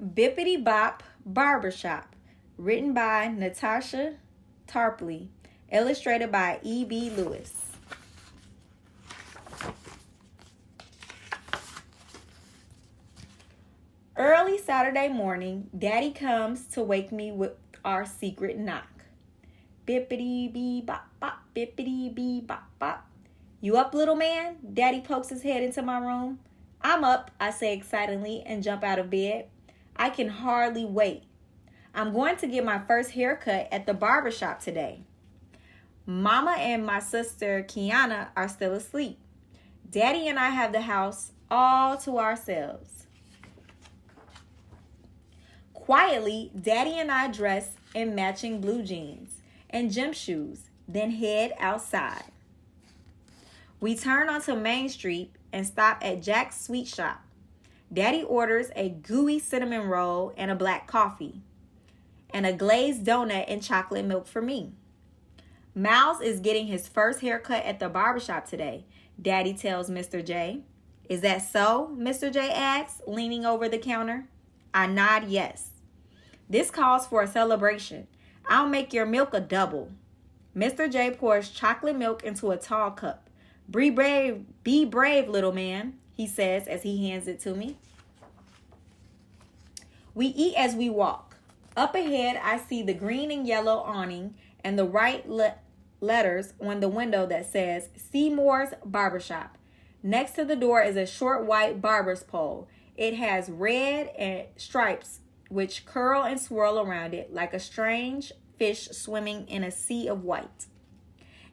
Bippity Bop Barbershop, written by Natasha Tarpley, illustrated by E.B. Lewis. Early Saturday morning, Daddy comes to wake me with our secret knock. Bippity bee bop bop, bippity bee bop bop. You up, little man? Daddy pokes his head into my room. I'm up, I say excitedly and jump out of bed. I can hardly wait. I'm going to get my first haircut at the barbershop today. Mama and my sister Kiana are still asleep. Daddy and I have the house all to ourselves. Quietly, Daddy and I dress in matching blue jeans and gym shoes, then head outside. We turn onto Main Street and stop at Jack's Sweet Shop. Daddy orders a gooey cinnamon roll and a black coffee, and a glazed donut and chocolate milk for me. Miles is getting his first haircut at the barbershop today, Daddy tells Mr. J. Is that so? Mr. J asks, leaning over the counter. I nod yes. This calls for a celebration. I'll make your milk a double. Mr. J pours chocolate milk into a tall cup. Be brave, little man, he says as he hands it to me. We eat as we walk. Up ahead, I see the green and yellow awning and the white letters on the window that says Seymour's Barbershop. Next to the door is a short white barber's pole. It has red and stripes which curl and swirl around it like a strange fish swimming in a sea of white.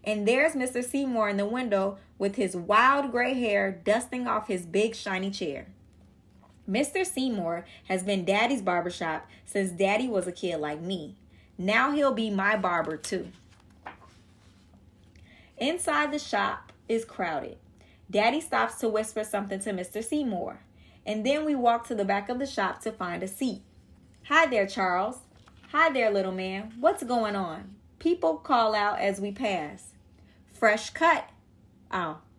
And there's Mr. Seymour in the window with his wild gray hair dusting off his big shiny chair. Mr. Seymour has been Daddy's barbershop since Daddy was a kid like me. Now he'll be my barber too. Inside the shop is crowded. Daddy stops to whisper something to Mr. Seymour. And then we walk to the back of the shop to find a seat. Hi there, Charles. Hi there, little man. What's going on? People call out as we pass. Fresh cut.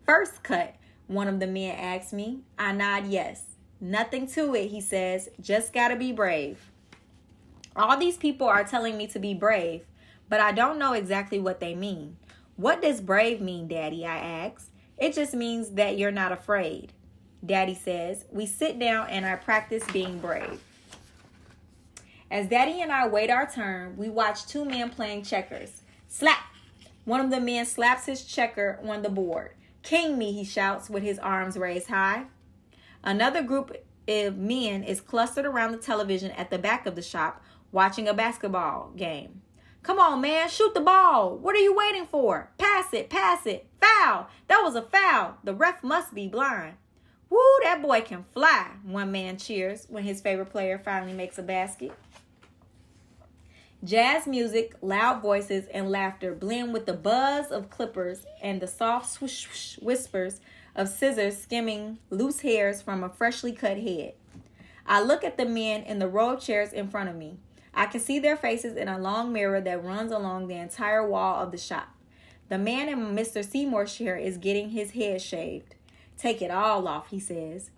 First cut, one of the men asks me. I nod yes. Nothing to it, he says. Just gotta be brave. All these people are telling me to be brave, but I don't know exactly what they mean. What does brave mean, Daddy? I ask. It just means that you're not afraid. Daddy says. We sit down and I practice being brave. As Daddy and I wait our turn, we watch two men playing checkers. Slap! One of the men slaps his checker on the board. King me, he shouts with his arms raised high. Another group of men is clustered around the television at the back of the shop watching a basketball game. Come on, man, shoot the ball. What are you waiting for? Pass it, pass it. Foul! That was a foul. The ref must be blind. Woo, that boy can fly, one man cheers when his favorite player finally makes a basket. Jazz music, loud voices, and laughter blend with the buzz of clippers and the soft swoosh, swoosh whispers of scissors skimming loose hairs from a freshly cut head. I look at the men in the row of chairs in front of me. I can see their faces in a long mirror that runs along the entire wall of the shop. The man in Mr. Seymour's chair is getting his head shaved. Take it all off, he says.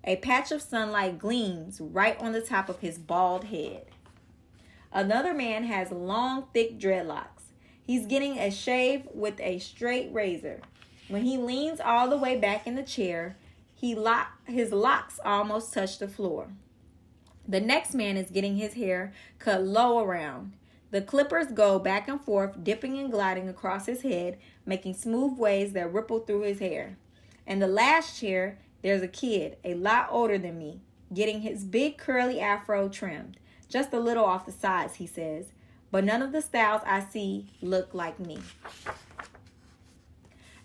A patch of sunlight gleams right on the top of his bald head. Another man has long, thick dreadlocks. He's getting a shave with a straight razor. When he leans all the way back in the chair, his locks almost touch the floor. The next man is getting his hair cut low around. The clippers go back and forth, dipping and gliding across his head, making smooth waves that ripple through his hair. In the last chair, there's a kid, a lot older than me, getting his big curly afro trimmed. Just a little off the sides, he says. But none of the styles I see look like me.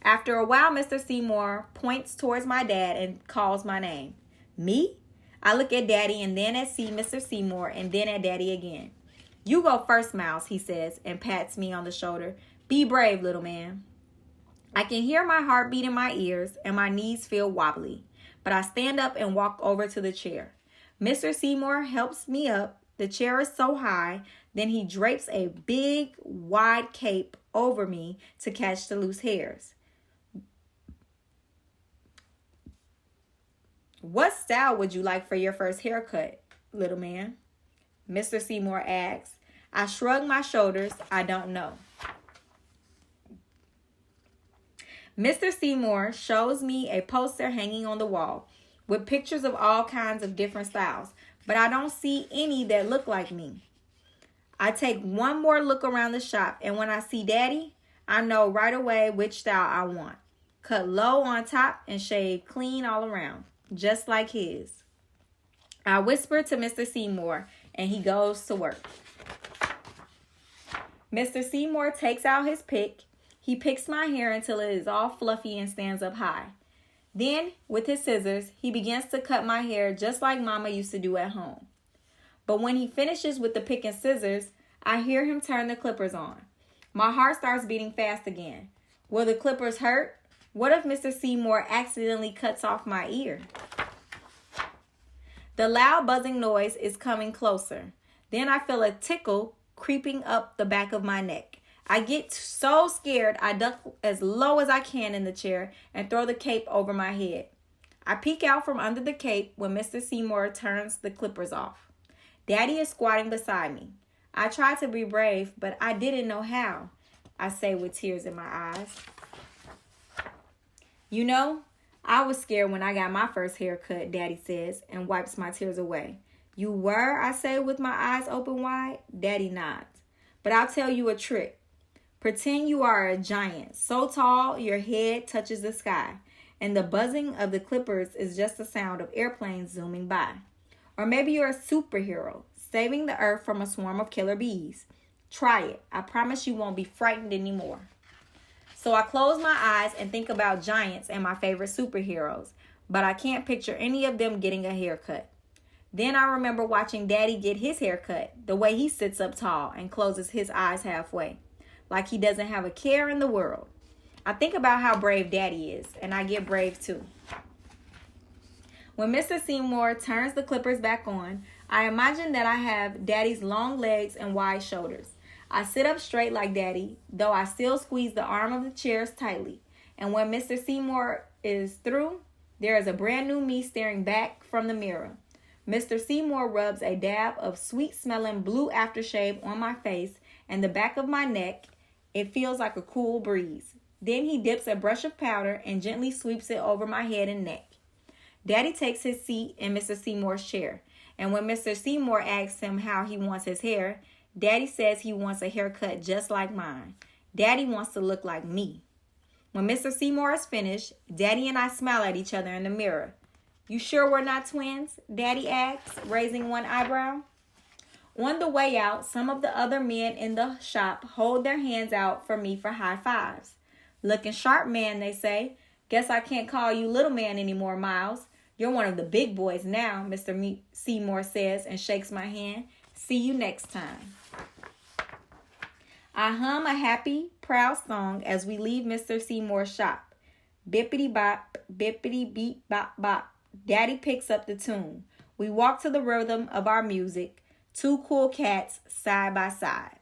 After a while, Mr. Seymour points towards my dad and calls my name. Me? I look at Daddy and then at Mr. Seymour and then at Daddy again. You go first, Miles, he says and pats me on the shoulder. Be brave, little man. I can hear my heartbeat in my ears and my knees feel wobbly. But I stand up and walk over to the chair. Mr. Seymour helps me up. The chair is so high, then he drapes a big, wide cape over me to catch the loose hairs. What style would you like for your first haircut? little man?" Mr. Seymour asks. I shrug my shoulders. I don't know. Mr. Seymour shows me a poster hanging on the wall with pictures of all kinds of different styles, but I don't see any that look like me. I take one more look around the shop, and when I see Daddy, I know right away which style I want. Cut low on top and shave clean all around, just like his. I whisper to Mr. Seymour, and he goes to work. Mr. Seymour takes out his pick. He picks my hair until it is all fluffy and stands up high. Then, with his scissors, he begins to cut my hair just like Mama used to do at home. But when he finishes with the pick and scissors, I hear him turn the clippers on. My heart starts beating fast again. Will the clippers hurt? What if Mr. Seymour accidentally cuts off my ear? The loud buzzing noise is coming closer. Then I feel a tickle creeping up the back of my neck. I get so scared, I duck as low as I can in the chair and throw the cape over my head. I peek out from under the cape when Mr. Seymour turns the clippers off. Daddy is squatting beside me. I tried to be brave, but I didn't know how, I say with tears in my eyes. You know, I was scared when I got my first haircut, Daddy says, and wipes my tears away. You were, I say with my eyes open wide. Daddy nods. But I'll tell you a trick. Pretend you are a giant, so tall your head touches the sky, and the buzzing of the clippers is just the sound of airplanes zooming by. Or maybe you're a superhero, saving the earth from a swarm of killer bees. Try it. I promise you won't be frightened anymore. So I close my eyes and think about giants and my favorite superheroes, but I can't picture any of them getting a haircut. Then I remember watching Daddy get his haircut, the way he sits up tall and closes his eyes halfway, like he doesn't have a care in the world. I think about how brave Daddy is, and I get brave too. When Mr. Seymour turns the clippers back on, I imagine that I have Daddy's long legs and wide shoulders. I sit up straight like Daddy, though I still squeeze the arm of the chairs tightly. And when Mr. Seymour is through, there is a brand new me staring back from the mirror. Mr. Seymour rubs a dab of sweet-smelling blue aftershave on my face and the back of my neck. It feels like a cool breeze. Then he dips a brush of powder and gently sweeps it over my head and neck. Daddy takes his seat in Mr. Seymour's chair, and when Mr. Seymour asks him how he wants his hair, Daddy says he wants a haircut just like mine. Daddy wants to look like me. When Mr. Seymour is finished, Daddy and I smile at each other in the mirror. You sure we're not twins? Daddy asks, raising one eyebrow. On the way out, some of the other men in the shop hold their hands out for me for high fives. Looking sharp, man, they say. Guess I can't call you little man anymore, Miles. You're one of the big boys now, Mr. Seymour says and shakes my hand. See you next time. I hum a happy, proud song as we leave Mr. Seymour's shop. Bippity bop, bippity beep bop bop. Daddy picks up the tune. We walk to the rhythm of our music, two cool cats side by side.